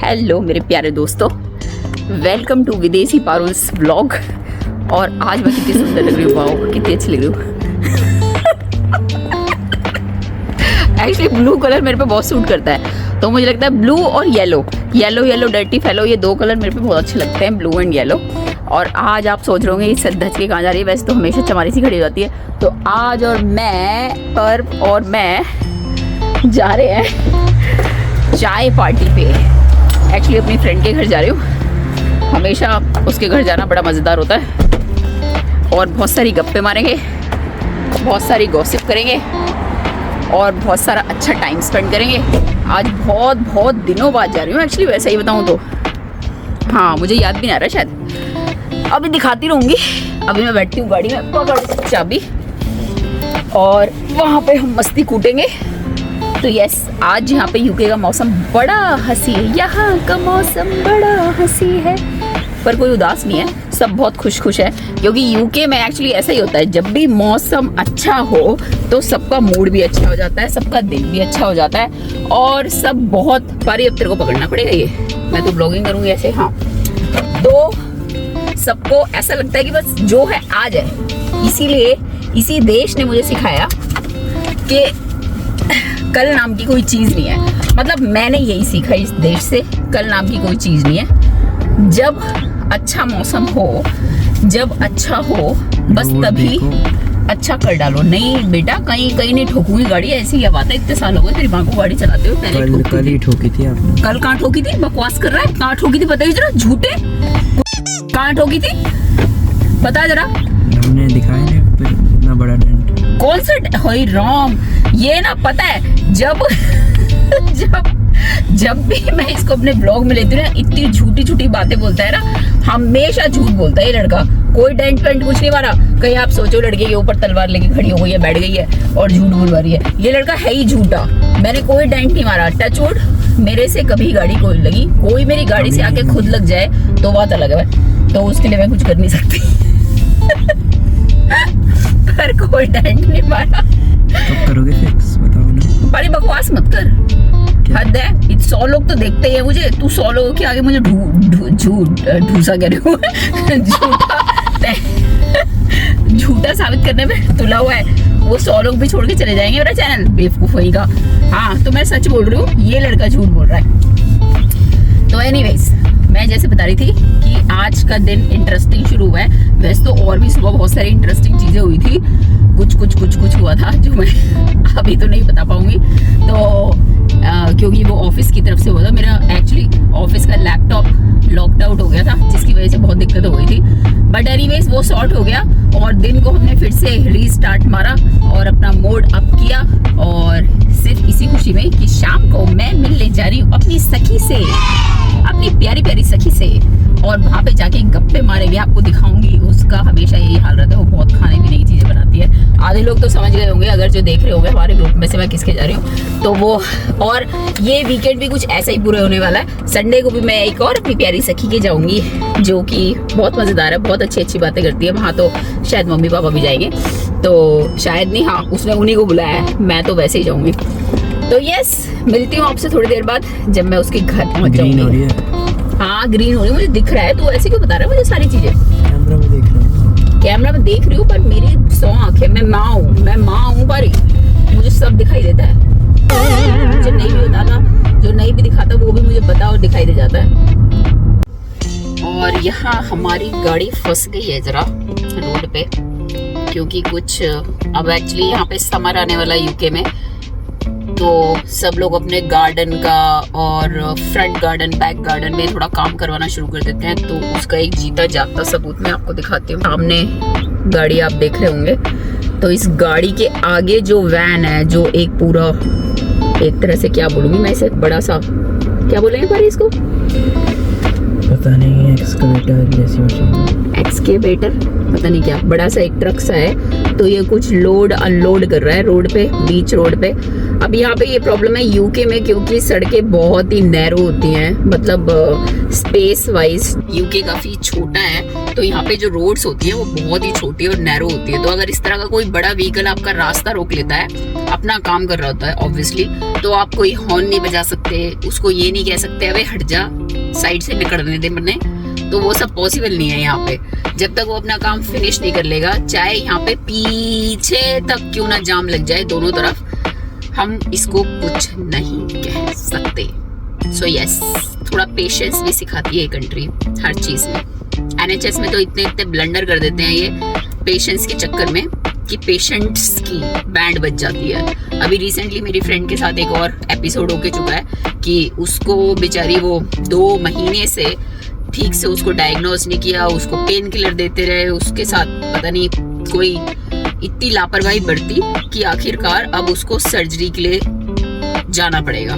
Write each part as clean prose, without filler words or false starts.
Hello मेरे प्यारे दोस्तों, वेलकम टू विदेशी पारुल्स व्लॉग। और आज मैं कितनी सुंदर लग रही हूँ, वाओ कितनी अच्छी लग रही हूँ। एक्चुअली ब्लू कलर मेरे पे बहुत सूट करता है, तो मुझे लगता है ब्लू और येलो येलो डर्टी फेलो, ये दो कलर मेरे पे बहुत अच्छे लगते हैं, ब्लू एंड येलो। और आज आप सोच रहे होंगे ये सद्धज के कहाँ जा रही है, वैसे तो हमेशा चमारी सी खड़ी हो जाती है। तो आज और मैं जा रहे हैं चाय पार्टी पे। एक्चुअली अपनी फ्रेंड के घर जा रही हूँ, हमेशा उसके घर जाना बड़ा मज़ेदार होता है। और बहुत सारी गप्पे मारेंगे, बहुत सारी गॉसिप करेंगे और बहुत सारा अच्छा टाइम स्पेंड करेंगे। आज बहुत दिनों बाद जा रही हूँ एक्चुअली, वैसे ही बताऊँ तो। हाँ, मुझे याद भी नहीं आ रहा शायद, अभी दिखाती रहूँगी। अभी मैं बैठती हूँ गाड़ी में, पकड़ चाबी, और वहाँ पे हम मस्ती कूटेंगे। तो यस, आज यहाँ पे यूके का मौसम बड़ा हंसी है, यहाँ का मौसम बड़ा हंसी है, पर कोई उदास नहीं है, सब बहुत खुश है। क्योंकि यूके में एक्चुअली ऐसा ही होता है, जब भी मौसम अच्छा हो तो सबका मूड भी अच्छा हो जाता है, सबका दिल भी अच्छा हो जाता है, और सब बहुत पारी। अब तेरे को पकड़ना पड़ेगा, ये मैं तो ब्लॉगिंग करूँगी ऐसे। हाँ, तो सबको ऐसा लगता है कि बस जो है आ जाए। इसीलिए इसी देश ने मुझे सिखाया कि कल नाम की कोई चीज़ नहीं है। मतलब मैंने यही सीखा इस देश से, कल नाम की कोई चीज़ नहीं है। जब अच्छा मौसम हो, जब अच्छा हो, बस तभी अच्छा कर डालो। नहीं बेटा, कहीं नहीं ठोकूंगी गाड़ी, ऐसी क्या बात है, इतने साल हो गए तेरी माँ को गाड़ी चलाते हुए। पहले कल ही ठोकी थी आपने। कल कहाँ ठोकी थी? बकवास कर रहा है। कहाँ ठोकी थी बताइए जरा, झूठे। कहाँ ठोकी थी बता जरा। हमने दिखाया नहीं इतना बड़ा डेंट। कौन सा? हाय राम, ये ना पता है जब भी मैं इसको अपने ब्लॉग में लेती हूँ ना, इतनी झूठी बातें बोलता है ना, हमेशा झूठ बोलता है ये लड़का। कोई डेंट पेंट कुछ नहीं मारा। कहीं आप सोचो लड़के के ऊपर तलवार लेके खड़ी हो गई है, बैठ गई है और झूठ बोल रही है। ये लड़का है ही झूठा। मैंने कोई डेंट नहीं मारा, टच वुड। मेरे से कभी गाड़ी कोई लगी, कोई मेरी गाड़ी से आके खुद लग जाए तो बात अलग है, तो उसके लिए मैं कुछ कर नहीं सकती। पर कोई डेंट नहीं मारा। कब करोगे फिक्स, बताओ ना। बड़ी बकवास मत कर, हद है। 100 लोग तो देखते ही है मुझे, तू 100 लोगों के आगे मुझे ढूसा कह रहे हो झूठा साबित करने में तुला हुआ है। वो 100 लोग भी छोड़ के चले जाएंगे मेरा चैनल, बेवकूफ होगा। हाँ, तो मैं सच बोल रही हूँ, ये लड़का झूठ बोल रहा है। तो एनीवेज, मैं जैसे बता रही थी कि आज का दिन इंटरेस्टिंग शुरू हुआ है। वैसे तो और भी सुबह बहुत सारी इंटरेस्टिंग चीजें हुई थी, कुछ हुआ था जो मैं अभी तो नहीं बता पाऊंगी। तो क्योंकि वो ऑफिस की तरफ से हुआ था। मेरा एक्चुअली ऑफिस का लैपटॉप लॉकड आउट हो गया था, जिसकी वजह से बहुत दिक्कत हो गई थी। बट एनीवेज वो सॉर्ट हो गया, और दिन को हमने फिर से रीस्टार्ट मारा और अपना मोड अप किया। और सिर्फ इसी खुशी में कि शाम को मैं मिलने जा रही हूँ अपनी सखी से, अपनी प्यारी सखी से, और वहाँ पे जाके गप्पे मारेंगे। आपको दिखाऊंगी, उसका हमेशा यही हाल रहता है, वो बहुत खाने की नई चीजें बनाती है। आधे लोग तो समझ गए होंगे, अगर जो देख रहे होंगे हमारे ग्रुप में से मैं किसके जा रही हूँ, तो वो। और ये वीकेंड भी कुछ ऐसा ही पूरे होने वाला है। संडे को भी मैं एक और अपनी प्यारी सखी के जाऊंगी, जो कि बहुत मजेदार है, बहुत अच्छी बातें करती है। वहाँ तो शायद मम्मी पापा भी जाएंगे, तो शायद नहीं, हाँ उसने उन्हीं को बुलाया है, मैं तो वैसे ही जाऊंगी। तो यस, मिलती हूँ आपसे थोड़ी देर बाद जब मैं उसके घर पहुँच जाऊंगी। हाँ, ग्रीन हो रही है, मुझे दिख रहा है। तू ऐसे क्यों बता रहा है मुझे सारी चीजें? कैमरा में देख रहा हूँ। कैमरा में देख रही हूँ, पर मेरी 100 आँखें, मैं माँ हूँ बारी, मुझे सब दिखाई देता है। मुझे नहीं भी बताता, जो नहीं भी दिखाता वो भी मुझे पता और दिखाई दे जाता है। और यहाँ हमारी गाड़ी फंस गई है जरा रोड पे, क्योंकि कुछ अब एक्चुअली यहाँ पे समर आने वाला यूके में, तो सब लोग अपने गार्डन का और फ्रंट गार्डन, बैक गार्डन में थोड़ा काम करवाना शुरू कर देते हैं। तो उसका एक जीता जागता सबूत मैं आपको दिखाती हूँ। सामने गाड़ी आप देख रहे होंगे, तो इस गाड़ी के आगे जो वैन है, जो एक पूरा, एक तरह से क्या बोलूंगी मैं इसे, बड़ा सा, क्या बोलेंगे पर इसको, पता नहीं, एक्सकवेटर जैसी मशीन। एक्सकेवेटर पता नहीं क्या, बड़ा सा एक ट्रक सा है, तो ये कुछ लोड अनलोड कर रहा है रोड पे, बीच रोड पे। अब यहाँ पे ये प्रॉब्लम है यूके में, क्योंकि सड़कें बहुत ही नैरो होती हैं, मतलब स्पेस वाइज यूके काफी छोटा है, तो यहाँ पे जो रोड्स होती है वो बहुत ही छोटी और नैरो होती है। तो अगर इस तरह का कोई बड़ा व्हीकल आपका रास्ता रोक लेता है, अपना काम कर रहा होता है ऑब्वियसली, तो आप कोई हॉर्न नहीं बजा सकते, उसको ये नहीं कह सकते अबे हट जा, साइड से निकलने दे मरने, तो वो सब पॉसिबल नहीं है यहाँ पे। जब तक वो अपना काम फिनिश नहीं कर लेगा, चाहे यहाँ पे पीछे तक क्यों ना जाम लग जाए दोनों तरफ, हम इसको कुछ नहीं कह सकते। सो यस, थोड़ा पेशेंस भी सिखाती है ये कंट्री हर चीज में। एनएचएस में तो इतने ब्लंडर कर देते हैं ये पेशेंस के चक्कर में कि पेशेंट्स की बैंड बज जाती है। अभी रिसेंटली मेरी फ्रेंड के साथ एक और एपिसोड होके चुका है कि उसको बेचारी वो 2 महीने से ठीक से उसको डायग्नोज नहीं किया, उसको पेन किलर देते रहे, उसके साथ पता नहीं कोई इतनी लापरवाही बरती कि आखिरकार अब उसको सर्जरी के लिए जाना पड़ेगा।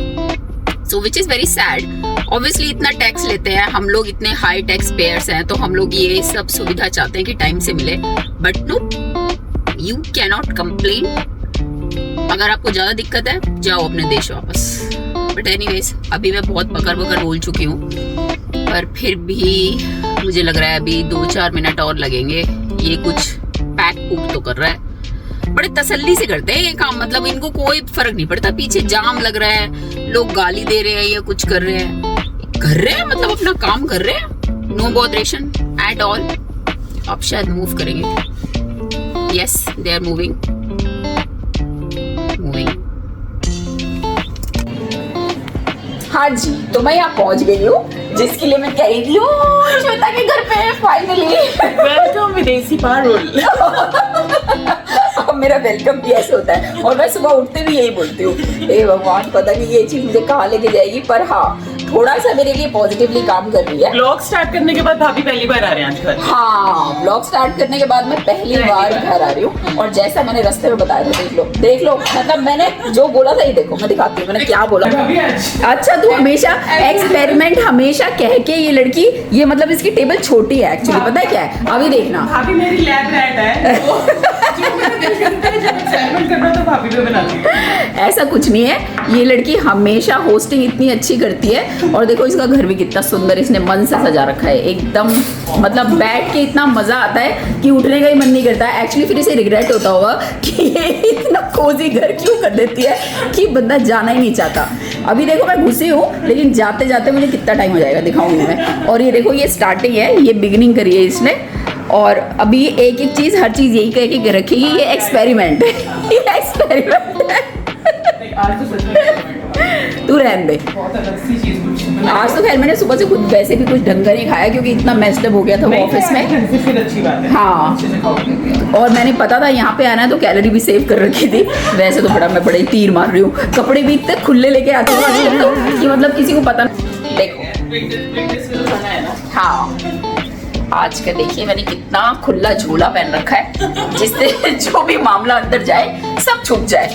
So which is very sad. Obviously इतना टैक्स लेते हैं हम लोग, इतने हाई टैक्स पेयर्स हैं, तो हम लोग ये सब सुविधा चाहते हैं कि टाइम से मिले, but no, you can not complain. अगर आपको ज्यादा दिक्कत है, जाओ अपने देश वापस। बट एनीवेज, अभी मैं बहुत बकर बोल चुकी हूँ, पर फिर भी मुझे लग रहा है अभी 2-4 मिनट और लगेंगे। ये कुछ पैक पुक तो कर रहा है, बड़े तसल्ली से करते हैं ये काम, मतलब इनको कोई फर्क नहीं पड़ता पीछे जाम लग रहा है, लोग गाली दे रहे हैं या कुछ कर रहे हैं, मतलब अपना काम कर रहे हैं, नो बॉदरेशन एट ऑल। अब शायद मूव करेंगे। Yes, they are moving. हाँ जी, तो मैं यहाँ पहुँच गई हूँ, जिसके लिए मैं कह रही थी श्वेता के घर पे फाइनली। वेलकम विदेशी पारुल। अब मेरा वेलकम भी ऐसे होता है, और मैं सुबह उठते भी यही बोलती हूँ, हे भगवान पता नहीं ये चीज मुझे कहाँ लेके जाएगी, पर हाँ थोड़ा सा मेरे लिए पॉजिटिवली काम कर रही है। ब्लॉग स्टार्ट करने के बाद भाभी पहली बार आ रहे हैं आज घर। हाँ, ब्लॉग स्टार्ट करने के बाद मैं पहली बार घर आ रही हूँ, और जैसा मैंने रास्ते में बताया था, देख लो, मतलब मैंने जो बोला था ये देखो, मैं दिखाती हूँ मैंने क्या बोला। अच्छा, तू हमेशा एक्सपेरिमेंट हमेशा कह के ये लड़की, ये मतलब इसकी टेबल छोटी है एक्चुअली, पता है क्या है, अभी देखना। भाभी मेरी लैब रैट है, जो मेरा दिल करता है जब एक्सपेरिमेंट करना तो भाभी भी बनाती है। ऐसा कुछ नहीं है, ये लड़की हमेशा होस्टिंग इतनी अच्छी करती है, और देखो इसका घर भी कितना सुंदर इसने मन से सजा रखा है एकदम, मतलब बैठ के इतना मजा आता है कि उठने का ही मन नहीं करता है। एक्चुअली फिर इसे रिग्रेट होता होगा कि ये इतना कोजी घर क्यों कर देती है कि बंदा जाना ही नहीं चाहता। अभी देखो मैं घुसी हूँ, लेकिन जाते जाते मुझे कितना टाइम हो जाएगा दिखाऊंगी मैं। और ये देखो ये स्टार्टिंग है, ये बिगिनिंग करी है इसने, और अभी एक एक चीज हर चीज यही कह के रखेगी, ये एक्सपेरिमेंट है, ये एक्सपेरिमेंट है। आज तो सच में तू रहने दे। बहुत अलग सी चीज कुछ। आज तो खैर मैंने सुबह से खुद वैसे भी कुछ ढंग का नहीं खाया, क्योंकि इतना मेस्ड अप हो गया था वो ऑफिस में। फिर अच्छी बात है। हाँ, अच्छे से खाओगे। और मैंने पता था यहाँ पे आना है, तो कैलोरी भी सेव कर रखी थी। वैसे तो मैं बड़े तीर मार रही हूँ, कपड़े भी इतने खुले लेके आती हूँ तो कि मतलब किसी को पता नहीं। देखो, हाँ, आज का देखिए मैंने कितना खुला झोला पहन रखा है, जिससे जो भी मामला अंदर जाए सब छुप जाए।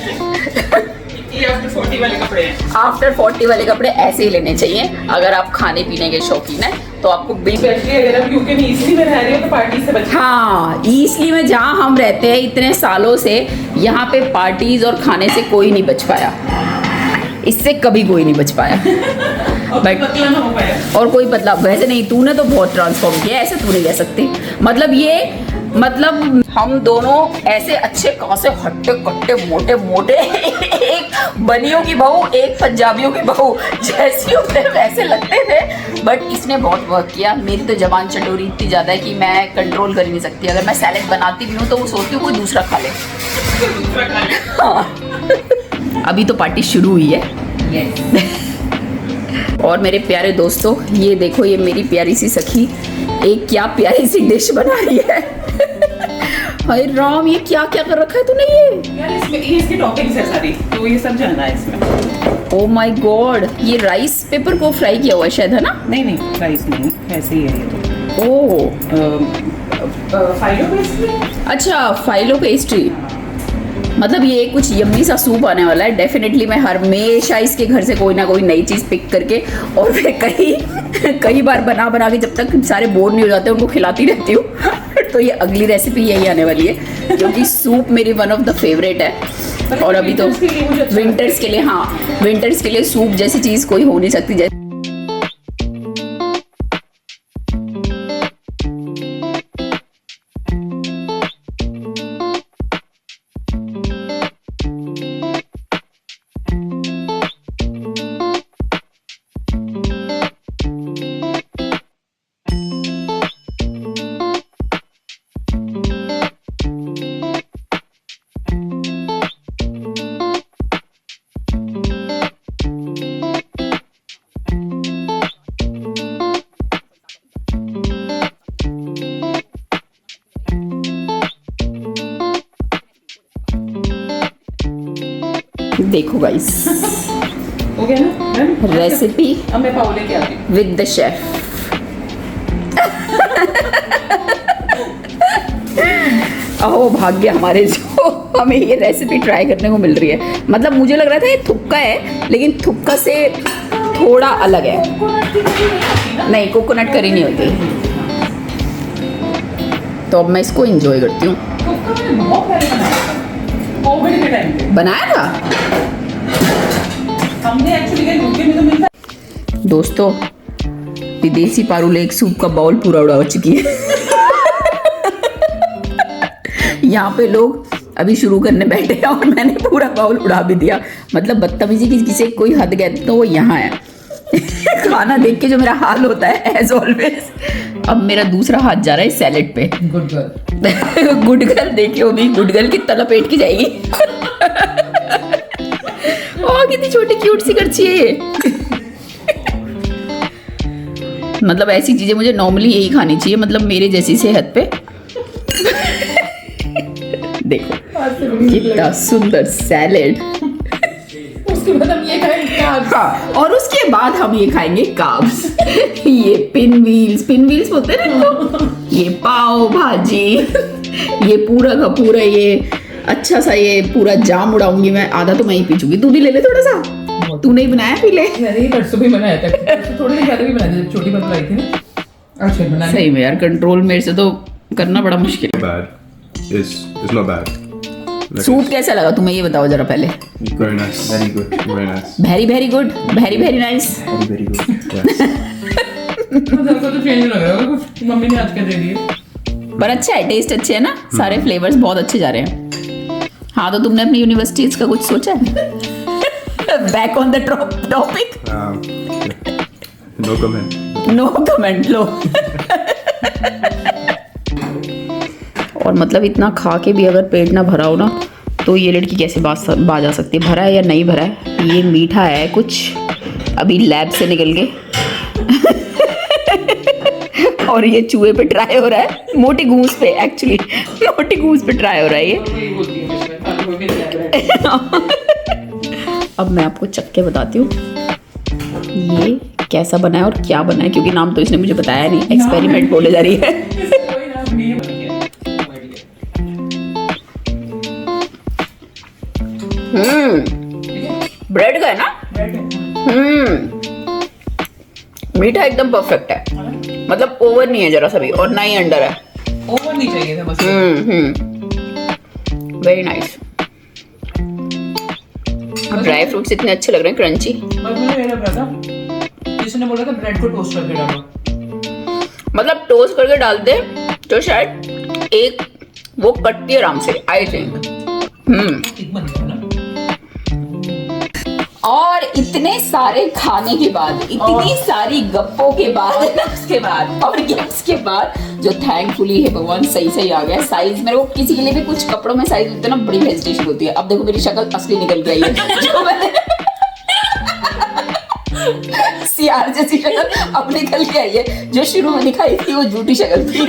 ये आफ्टर 40 वाले कपड़े हैं। आफ्टर 40 वाले कपड़े ऐसे ही लेने चाहिए अगर आप खाने पीने के शौकीन हैं, तो आपको स्पेशली अगर आप यूके में ईस्टली में रह रहे हो तो पार्टी से बचिए। हाँ, ईस्टली में जहाँ हम रहते हैं इतने सालों से, यहाँ पे पार्टीज और खाने से कोई नहीं बच पाया, इससे कभी कोई नहीं बच पाया। बट पतला ना हो पाया। और कोई पतला वैसे नहीं, तूने तो बहुत ट्रांसफॉर्म किया, ऐसे तू नहीं कह सकती। मतलब हम दोनों ऐसे अच्छे खासे हट्टे कट्टे मोटे मोटे, एक बनियों की बहू एक पंजाबियों की बहू जैसी होते वैसे लगते थे, बट इसने बहुत वर्क किया। मेरी तो जबान चटोरी इतनी ज़्यादा है कि मैं कंट्रोल कर ही नहीं सकती। अगर मैं सैलेड बनाती भी हूँ तो वो सोचती हूँ कोई दूसरा खा ले। हाँ। अभी तो पार्टी शुरू हुई है। और मेरे प्यारे दोस्तों, ये देखो, ये मेरी प्यारी सी सखी एक क्या प्यारी सी डिश बना रही है। हाय राम, ये क्या क्या कर रखा है तूने? ये यार इसमें ये इसकी टॉपिंग्स है सारी, तो ये सब जानना है इसमें। ओ माय गॉड, ये राइस पेपर को फ्राई किया हुआ है शायद, है ना? नहीं राइस नहीं, ऐसे ही है ये तो। ओह, फाइलो पेस्ट्री। अच्छा, फाइलो पेस्ट्री। मतलब ये कुछ यम्मी सा सूप आने वाला है डेफिनेटली। मैं हमेशा इसके घर से कोई ना कोई नई चीज़ पिक करके और फिर कई बार बना बना के जब तक सारे बोर नहीं हो जाते उनको खिलाती रहती हूँ। तो ये अगली रेसिपी यही आने वाली है, क्योंकि सूप मेरी वन ऑफ द फेवरेट है। और अभी तो विंटर्स के लिए, हाँ विंटर्स के लिए सूप जैसी चीज़ कोई हो नहीं सकती। देखो गाइस, हो गया ना रेसिपी अब मैं पाव लेके आती हूँ विद द शेफ। अहो भाग्य हमारे जो हमें ये रेसिपी ट्राई करने को मिल रही है। मतलब मुझे लग रहा था ये थुक्का है, लेकिन थुक्का से थोड़ा अलग है। नहीं, कोकोनट करी नहीं होती। तो अब मैं इसको एंजॉय करती हूँ। बहुत पहले बनाया था, कोविड के टाइम पे बनाया था हमने। एक्चुअली यूके में तो मिलता है। दोस्तों, विदेशी पारुलेक सूप का बाउल पूरा उड़ा चुकी है। यहाँ पे लोग अभी शुरू करने बैठे हैं और मैंने पूरा बाउल उड़ा भी दिया। मतलब बदतमीजी की किसी कोई हद गए तो वो यहाँ है। खाना देख के जो मेरा हाल होता है एज ऑलवेज। अब मेरा दूसरा हाथ जा रहा है सैलेड पे। Good girl. गुड गर्ल देखियो भी, गुड गर्ल की तलपेट की जाएगी। ओह कितनी छोटी क्यूट सी करछी है ये। मतलब ऐसी चीजें मुझे नॉर्मली यही खानी चाहिए, मतलब मेरे जैसी सेहत पे। देखो कितना सुंदर सैलेड। उसके बाद हम ये खाएंगे कार्ब्स। हाँ, और उसके बाद हम ये खाएंगे कार्ब्स। ये पिन व्हील्स बोलते हैं ना इनको। ये पाव भाजी, ये पूरा का पूरा ये अच्छा सा ये पूरा जाम उड़ाऊंगी मैं। आधा तो मैं ही पी चुकी, तू भी ले ले थोड़ा सा। तू नहीं बनाया, पी ले। मैंने परसों भी बनाया था, थोड़ी देर पहले भी बनाया था जब छोटी बतला आई थी ना। अच्छा बना सही में यार, कंट्रोल मेरे से तो करना बड़ा मुश्किल है। Bad. It's not bad. Like soup कैसा लगा तुम्हें ये बताओ जरा पहले। very nice. Very good. Very nice. Very good, very nice. Very good. Yes. मतलब को तो चेंज लग रहा है, कुछ मम्मी ने आज कर दे दिए। पर अच्छा है, टेस्ट अच्छे है ना, सारे फ्लेवर्स बहुत अच्छे जा रहे हैं। हाँ, तो तुमने अपनी यूनिवर्सिटीज का कुछ सोचा है? Back on the topic. No comment. No comment लो। और मतलब इतना खा के भी अगर पेट ना भरा हो ना, तो ये लड़की कैसे बाज आ सकती है? भरा है या नहीं भरा है? ये मीठा है कुछ, अभी लैब से निकल के। और ये चूहे पे ट्राई हो रहा है, मोटी गूंज पे। एक्चुअली मोटी गूंज पे ट्राई हो रहा है ये। वही बोलती है मुझ पे, खाली अब मैं आपको चख के बताती हूँ ये कैसा बना है और क्या बना है, क्योंकि नाम तो इसने मुझे बताया नहीं। एक्सपेरिमेंट बोले जा रही है। कोई नाम नहीं बन गया। ब्रेड का है ना। ब्रेड है। मीठा एकदम परफेक्ट है, मतलब ओवर नहीं है जरा सा भी, और ना ही अंडर है। ओवर नहीं चाहिए था बस। Very nice. ड्राई फ्रूट्स इतने अच्छे लग रहे हैं, क्रंची। बस मैंने मेरा ब्रदर जिसने बोला था ब्रेड को टोस्ट करके डालो। मतलब टोस्ट करके डालते तो शायद एक वो कटती है आराम से, आई थिंक। ठीक बन गया ना। और इतने सारे खाने के बाद, इतनी सारी गप्पों के बाद, उसके बाद और गिफ्ट्स के बाद, जो थैंकफुली है भगवान सही आ गया। साइज मेरे को किसी के लिए भी कुछ कपड़ों में साइज होते हैं ना, बड़ी हेजिटेशन होती है। अब देखो मेरी शक्ल असली निकल गई है। जो मैंने सियार जैसी शक्ल अब निकल के आई है, जो शुरू में दिखाई थी वो झूठी शक्ल थी।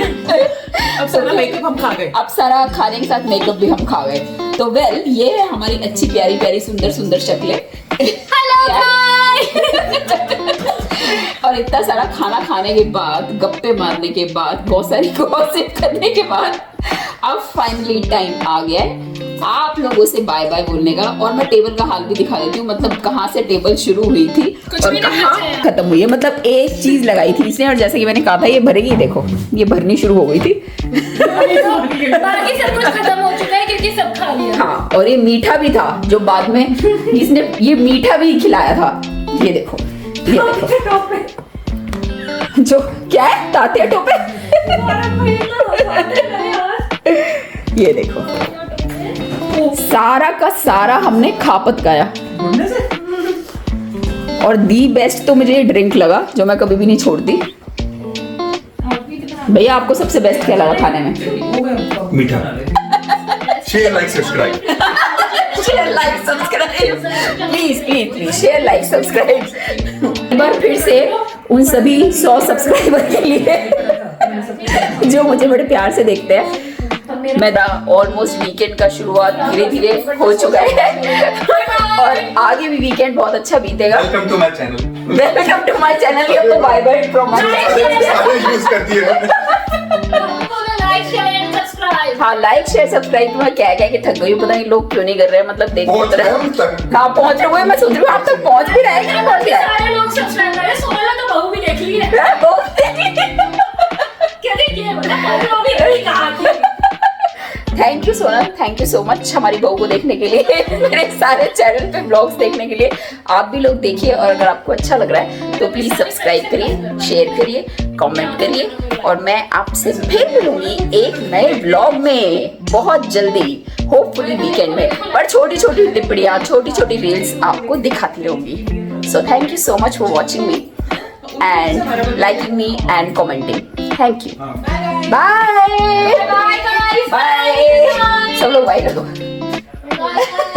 अब सारा मेकअप हम खा गए। अब सारा खाने के साथ मेकअप भी हम खा गए। तो वेल, ये है हमारी अच्छी प्यारी प्यारी सुंदर शक्लें। हेलो और इतना सारा खाना खाने के बाद, गप्पे मारने के बाद, बहुत सारी गॉसिप करने के बाद, अब फाइनली टाइम आ गया है आप लोगों से बाय बाय बोलने का, और मैं टेबल का हाल भी दिखा देती हूँ, मतलब कहाँ से टेबल शुरू हुई थी और कहाँ खत्म हुई है। मतलब एक चीज लगाई थी इसने, और जैसे कि मैंने कहा था ये भरेगी, देखो ये भरनी शुरू हो गई थी। बाकी सब कुछ खत्म हो चुका है क्योंकि सब खा लिया। हाँ, और ये मीठा भी था जो बाद में इसने ये मीठा भी खिलाया था। ये देखो, ये देखो जो क्या है, ताते टोपे। ये देखो सारा का सारा हमने खापत खाया। और दी बेस्ट तो मुझे ये ड्रिंक लगा जो मैं कभी भी नहीं छोड़ती। भैया आपको सबसे बेस्ट क्या लगा खाने में? मीठा। Share, like, subscribe. Share like subscribe please please please, share like subscribe. एक बार फिर से उन सभी 100 सब्सक्राइबर के लिए जो मुझे बड़े प्यार से देखते हैं। मेरा ऑलमोस्ट वीकेंड का शुरुआत धीरे धीरे हो चुका है और आगे भी वीकेंड बहुत अच्छा बीतेगा। Welcome to my channel. Welcome to my channel. ये तो bye bye from my use करती है। Like share and subscribe. हाँ, लाइक शेयर सब्सक्राइब। मैं क्या क्या कि थक गई हूँ, पता नहीं लोग क्यों नहीं कर रहे हैं। मतलब देखो पहुंच रहे हैं हम तक। हाँ पहुंच रहे हुए, मैं सोच रही हूँ आप तक पहुंच भी रहे हैं कि नहीं पहुंच रहे हैं। सारे लोग सब्सक्राइब करें। सोना तो बहू भी देख ली है क्योंकि ये मतलब बहू भी नहीं कहा कि thank you Sonal, thank you so much हमारी बहू को देखने के लिए, मेरे सारे चैनल पे ब्लॉग्स देखने के लिए। आप भी लोग देखिए, और अगर आपको अच्छा लग रहा है तो प्लीज सब्सक्राइब करिए, शेयर करिए, कमेंट करिए। और मैं आपसे फिर मिलूंगी एक नए ब्लॉग में बहुत जल्दी, होपफुली वीकेंड में। पर छोटी छोटी टिप्पणियाँ, छोटी छोटी रील्स आपको दिखाती रहूंगी। So thank you so much for watching me and liking me and commenting. Thank you. Bye. Bye guys. Bye. सब लोग बाय कर दो। बाय।